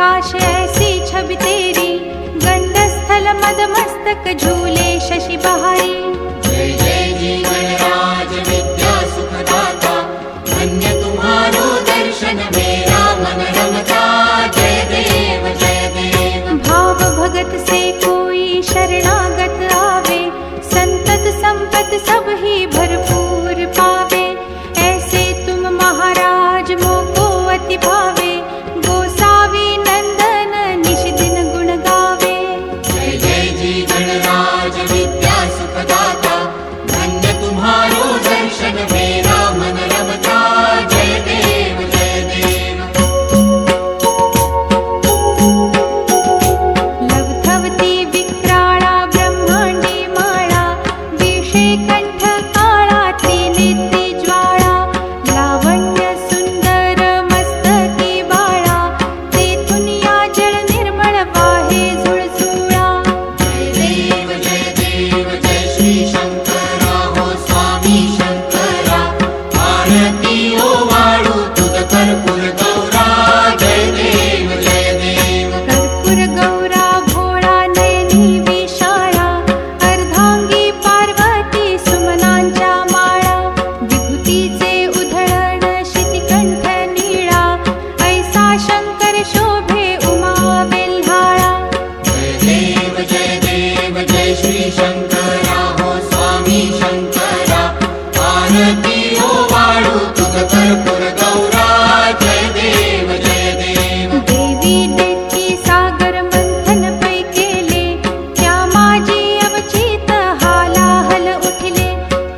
प्रकाश ऐसी छवि तेरी, गंडस्थल मदमस्तक झूले शशि बहारी। जय जय जी गणराज विद्या सुखदाता, धन्य तुम्हारो दर्शन मेरा मन रमता। जय देव जय देव। भाव भगत से कोई शरणागत आवे, संतत संपत सब ही भरपूर पावे। ऐसे तुम महाराज मोको अति भावे, गोसावी नंदन निश दिन गुण गावे। जय जय जी गणराज विद्या सुखदाता, धन्य तुम्हारो दर्शन मेरा मन रमता। जय देव जय देव। लवथवती विक्राळा ब्रह्मांडी माळा, विषे कंठ काळा त्रिनेत्री ज्वाळा। लावण्य सुंदर मस्तकी बाळा, तेथून या जल निर्मळ वाहे झुळझुळा। जय देव जय श्री शंकरा हो स्वामी शंकरा, आरती ओवाळू तुझ कर्पूर गौरा। जय देव जय देव। कर्पूर गौरा भोळा नयनी विशाळा, अर्धांगी पार्वती सुमनांच्या माळा। विभूतीचे उधळण शितिकंठ नीळा, ऐसा शंकर शोभे उमा वेल्हाळा। जय देव जय श्री शंकरा हो स्वामी शंकरा, आरती ओवाळू तुझ कर्पूर गौरा। जय देव जय देव। देवी देठी सागर मंथन पै केले, त्या माझी अवचित हालाहल उठले।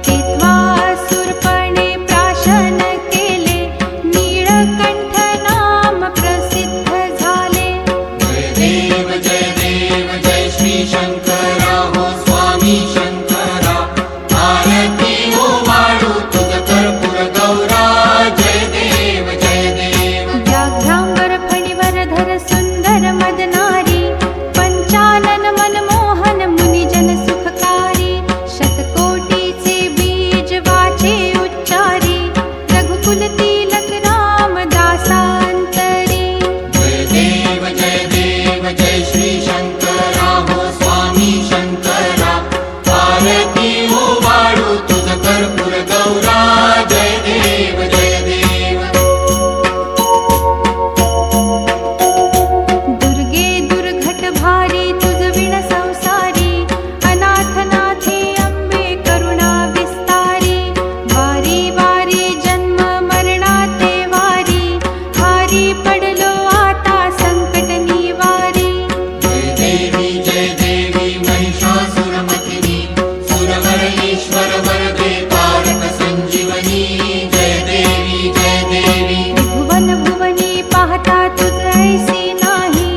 तेथवा असुरपणे प्राशन केले, नीळकंठ नाम प्रसिद्ध झाले। जय देव जय श्री शंकरा हो स्वामी शंकरा, आरती ओवाळू तुझ कर्पूर गौरा। जय देव जय देव। व्याघ्रांबर फणीवर सुंदर मदनारी, पंचानन मनमोहन मुनिजन सुखकारी। शतकोटीचे बीज वाचे उच्चारी, रघुकुल तिलक राम दासांतरी। जय देव जय श्री शंकरा हो स्वामी शंकरा, आरती ओवाळू तुझ कर्पूर गौरा। जय देव जय देव। दुर्गे दुर्घट भारी तुझ विण संसारी, अनाथनाथे अंबे करुणा विस्तारी। वारी वारी जन्म मरणाते वारी, हारी पडलो आता संकट निवारी। जय देवी महिषासुरमर्दिनी, सुरवर ईश्वर वरदे तारक संजीवनी। जय देवी जय देवी। भुवन भुवनी पाहता तुझ ऐसी नाही,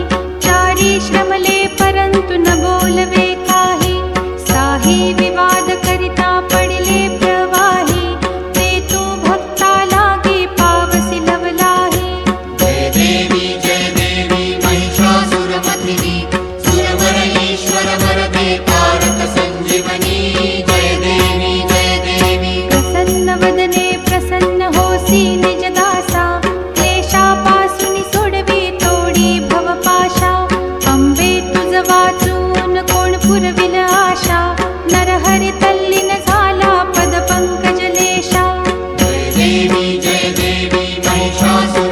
चारी श्रमले परंतु न बोलवे काही। साही विवाद करिता पडिले प्रवाही, ते तू भक्ता लागी पावसी लवलाही। जय देवी महिषासुरमर्दिनी, सुरवर ईश्वर वरदे तारक संजीवनी। जय देवी। प्रसन्न वदने प्रसन्न होसी निज दासा, क्लेशापासून सोडवी तोडी भवपाशा। अंबे तुझ वाचून कोण पुरविल आशा, नरहरी तल्लीन झाला पद पंकज लेशा। जय देवी महिषासुर